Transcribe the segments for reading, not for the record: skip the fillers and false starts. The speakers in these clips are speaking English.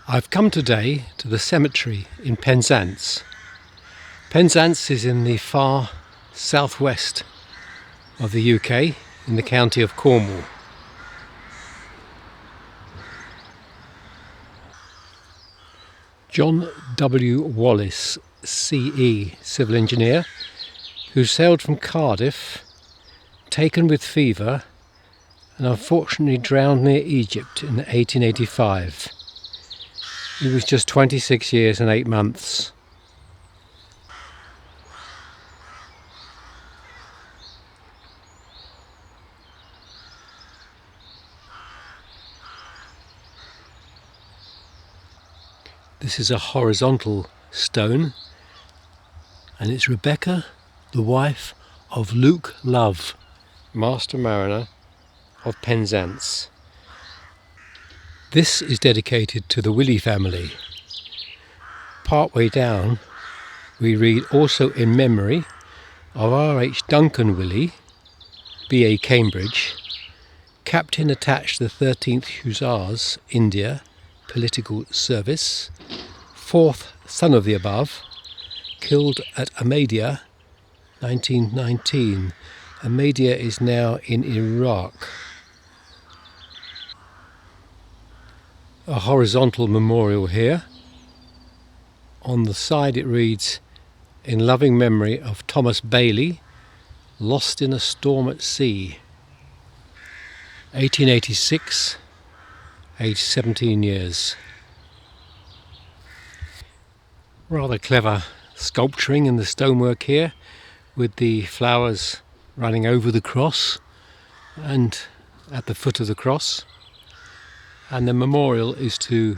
I've come today to the cemetery in Penzance. Penzance is in the far southwest of the UK, in the county of Cornwall. John W. Wallace, CE, civil engineer, who sailed from Cardiff, taken with fever, and unfortunately drowned near Egypt in 1885. He was just 26 years and 8 months. This is a horizontal stone, and it's Rebecca, the wife of Luke Love, master mariner of Penzance. This is dedicated to the Willey family. Partway down we read, also in memory of R.H. Duncan Willey, B.A. Cambridge, captain attached to the 13th Hussars, India, political service, 4th son of the above, killed at Ahmadiyya, 1919. Ahmadiyya is now in Iraq. A horizontal memorial here. On the side it reads, in loving memory of Thomas Bailey, lost in a storm at sea, 1886, aged 17 years. Rather clever sculpturing in the stonework here, with the flowers running over the cross and at the foot of the cross. And the memorial is to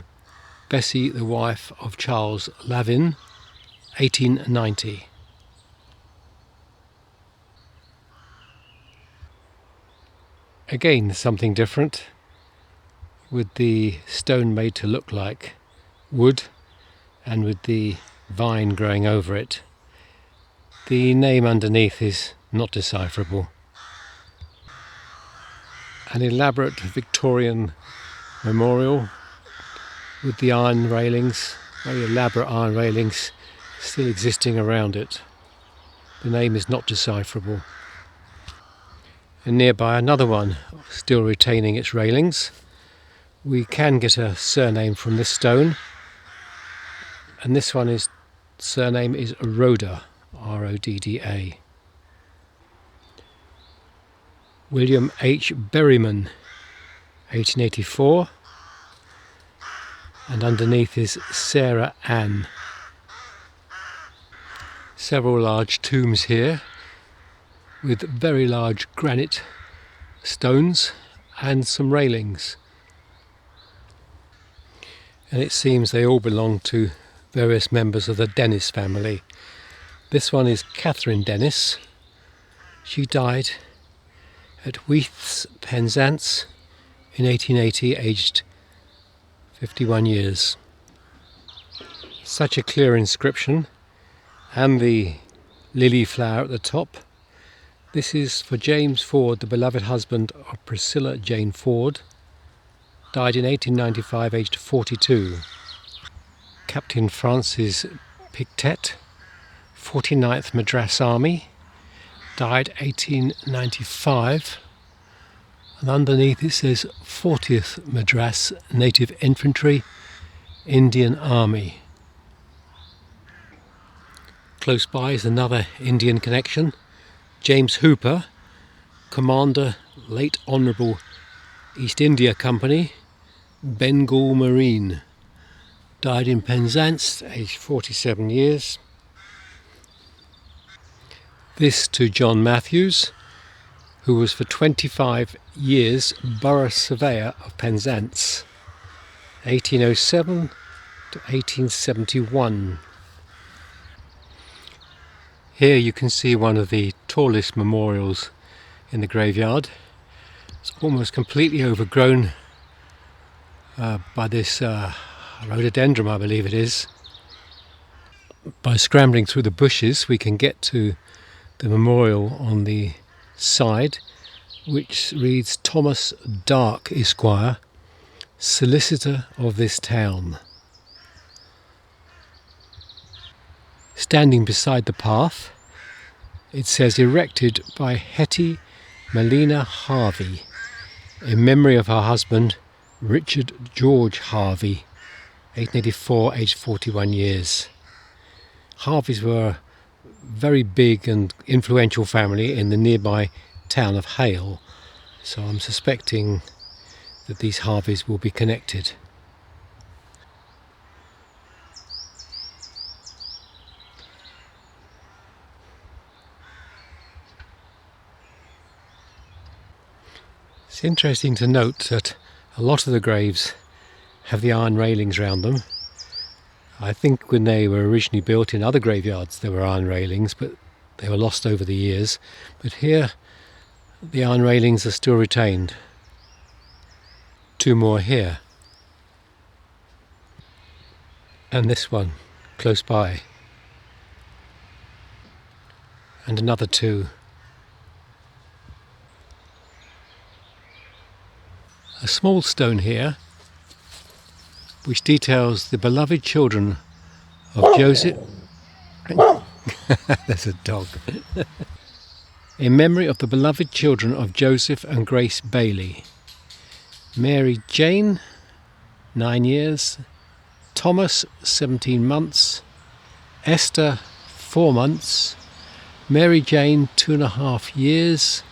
Bessie, the wife of Charles Lavin, 1890. Again, something different, with the stone made to look like wood and with the vine growing over it. The name underneath is not decipherable. An elaborate Victorian memorial with the iron railings, very elaborate iron railings still existing around it. The name is not decipherable. And nearby another one still retaining its railings. We can get a surname from this stone, and this one is surname is Rodda, R-O-D-D-A. William H. Berryman, 1884, and underneath is Sarah Ann. Several large tombs here with very large granite stones and some railings, and it seems they all belong to various members of the Dennis family. This one is Catherine Dennis. She died at Weaths, Penzance in 1880, aged 51 years. Such a clear inscription, and the lily flower at the top. This is for James Ford, the beloved husband of Priscilla Jane Ford, died in 1895, aged 42. Captain Francis Pictet, 49th Madras Army, died 1895, and underneath it says 40th Madras Native Infantry, Indian Army. Close by is another Indian connection, James Hooper, Commander, Late Honourable East India Company, Bengal Marine, died in Penzance, aged 47 years. This to John Matthews, who was for 25 years Borough Surveyor of Penzance, 1807 to 1871. Here you can see one of the tallest memorials in the graveyard. It's almost completely overgrown by this rhododendron, I believe it is. By scrambling through the bushes we can get to the memorial on the side, which reads Thomas Dark, Esquire, Solicitor of this town. standing beside the path. It says erected by Hetty Melina Harvey in memory of her husband Richard George Harvey, 1884, aged 41 years. Harveys were a very big and influential family in the nearby town of Hale, so I'm suspecting that these Harveys will be connected. It's interesting to note that a lot of the graves have the iron railings around them. I think when they were originally built in other graveyards there were iron railings, but they were lost over the years. But here the iron railings are still retained. 2 more here. And this one close by. And another 2. A small stone here which details the beloved children of Joseph. There's a dog. In memory of the beloved children of Joseph and Grace Bailey. Mary Jane, 9 years. Thomas, 17 months. Esther, 4 months. Mary Jane, 2.5 years.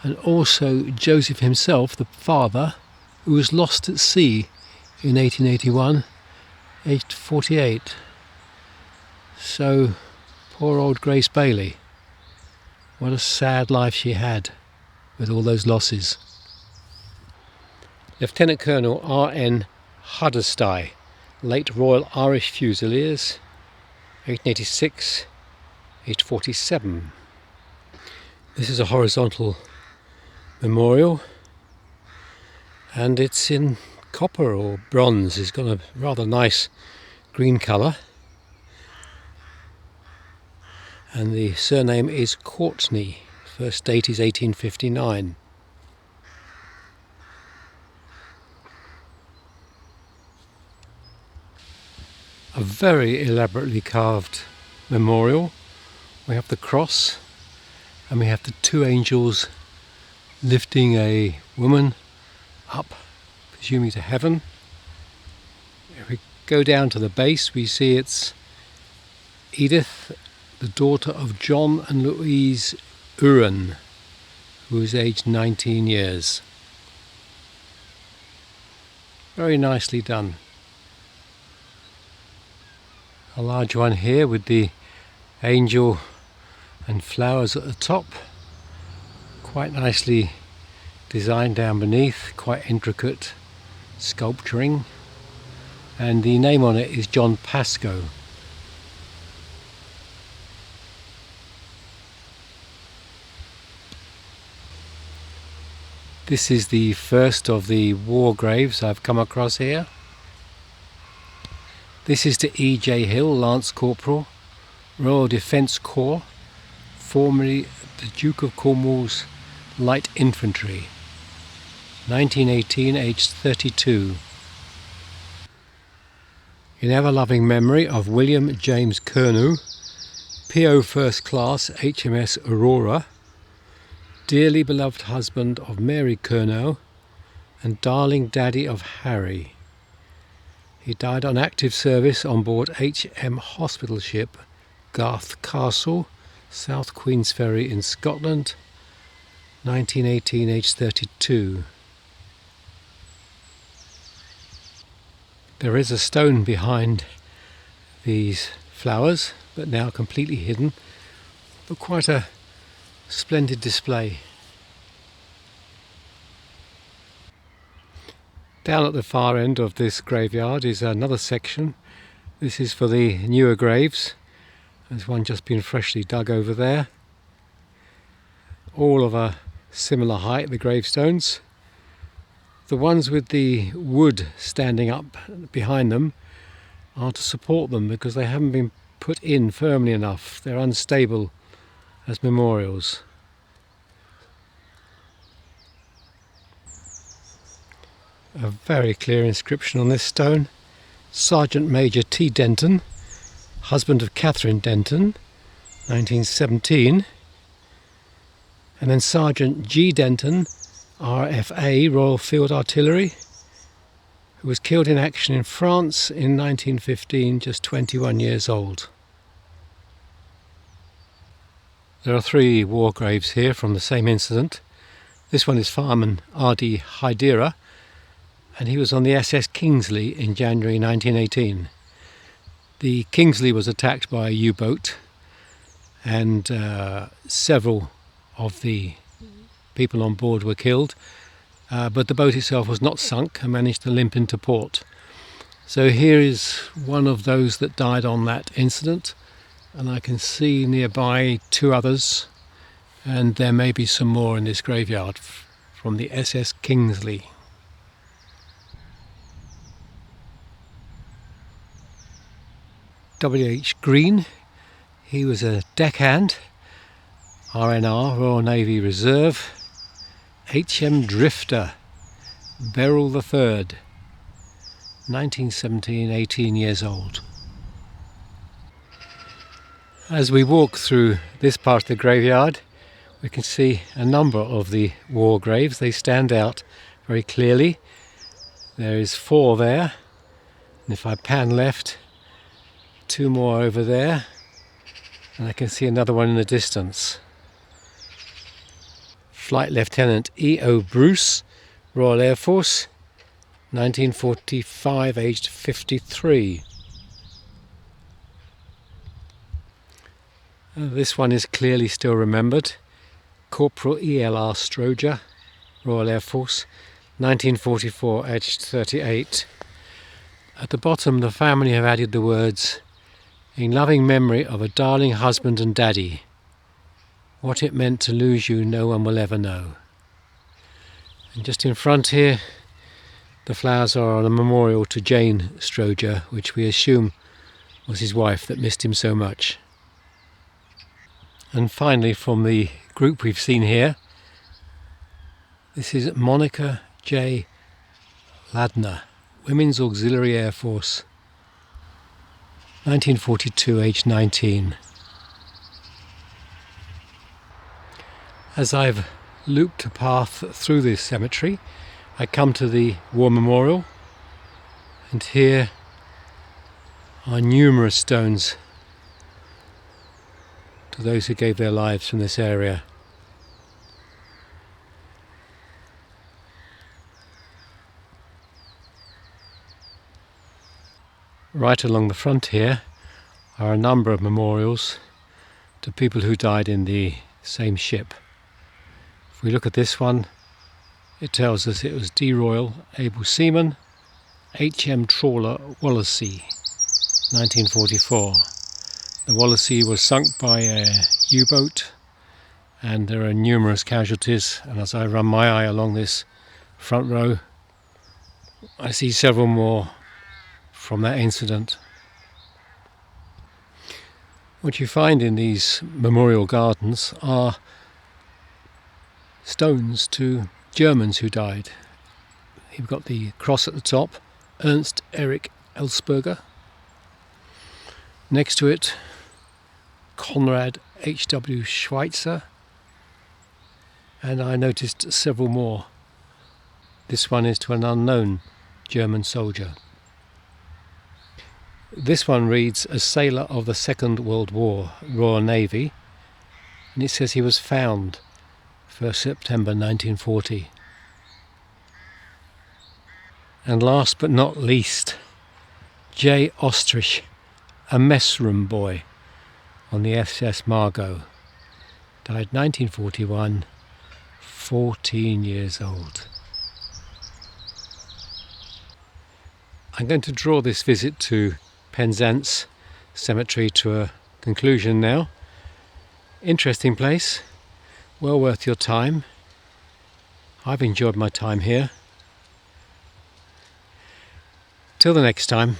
And also Joseph himself, the father, who was lost at sea in 1881, aged 48. So, poor old Grace Bailey. What a sad life she had with all those losses. Lieutenant Colonel R.N. Huddersty, late Royal Irish Fusiliers, 1886, aged 47. This is a horizontal memorial, and it's in copper or bronze. It's got a rather nice green colour, and the surname is Courtney. First date is 1859. A very elaborately carved memorial. We have the cross, and we have the 2 angels lifting a woman up, presumably to heaven. If we go down to the base, we see it's Edith, the daughter of John and Louise Uren, who is aged 19 years. Very nicely done. A large one here with the angel and flowers at the top. Quite nicely designed down beneath, quite intricate sculpturing, and the name on it is John Pascoe. This is the first of the war graves I've come across here. This is to E.J. Hill, Lance Corporal, Royal Defence Corps, formerly the Duke of Cornwall's Light Infantry, 1918, aged 32. In ever-loving memory of William James Curnow, P.O. First Class HMS Aurora, dearly beloved husband of Mary Curnow and darling daddy of Harry. He died on active service on board HM hospital ship Garth Castle, South Queensferry in Scotland, 1918, aged 32. There is a stone behind these flowers, but now completely hidden, but quite a splendid display. Down at the far end of this graveyard is another section. This is for the newer graves. There's one just been freshly dug over there. All of a similar height, the gravestones. The ones with the wood standing up behind them are to support them because they haven't been put in firmly enough. They're unstable as memorials. A very clear inscription on this stone. Sergeant Major T. Denton, husband of Catherine Denton, 1917. And then Sergeant G. Denton, RFA, Royal Field Artillery, who was killed in action in France in 1915, just 21 years old. There are 3 war graves here from the same incident. This one is fireman R.D. Hydera, and he was on the SS Kingsley in January 1918. The Kingsley was attacked by a U-boat, and several of the people on board were killed, but the boat itself was not sunk and managed to limp into port. So here is one of those that died on that incident, and I can see nearby 2 others, and there may be some more in this graveyard from the SS Kingsley. W.H. Green, he was a deckhand, RNR, Royal Navy Reserve. H.M. Drifter, Beryl III, 1917, 18 years old. As we walk through this part of the graveyard, we can see a number of the war graves. They stand out very clearly. There is 4 there, and if I pan left, 2 more over there, and I can see another one in the distance. Flight Lieutenant E.O. Bruce, Royal Air Force, 1945, aged 53. This one is clearly still remembered. Corporal E.L.R. Stroger, Royal Air Force, 1944, aged 38. At the bottom, the family have added the words, "In loving memory of a darling husband and daddy. What it meant to lose you, no one will ever know." And just in front here, the flowers are on a memorial to Jane Stroger, which we assume was his wife that missed him so much. And finally, from the group we've seen here, this is Monica J. Ladner, Women's Auxiliary Air Force, 1942, age 19. As I've looped a path through this cemetery, I come to the War Memorial, and here are numerous stones to those who gave their lives from this area. Right along the front here are a number of memorials to people who died in the same ship. If we look at this one, it tells us it was D. Royal, able seaman, HM trawler Wallasey, 1944. The Wallasey was sunk by a U-boat, and there are numerous casualties, and as I run my eye along this front row, I see several more from that incident. What you find in these memorial gardens are stones to Germans who died. You've got the cross at the top, Ernst Erich Ellsberger. Next to it, Konrad H.W. Schweitzer, and I noticed several more. This one is to an unknown German soldier. This one reads, a sailor of the Second World War, Royal Navy, and it says he was found 1st September 1940. And last but not least, J. Ostrich, a messroom boy on the SS Margot, died 1941, 14 years old. I'm going to draw this visit to Penzance Cemetery to a conclusion now. Interesting place, well worth your time. I've enjoyed my time here. Till the next time.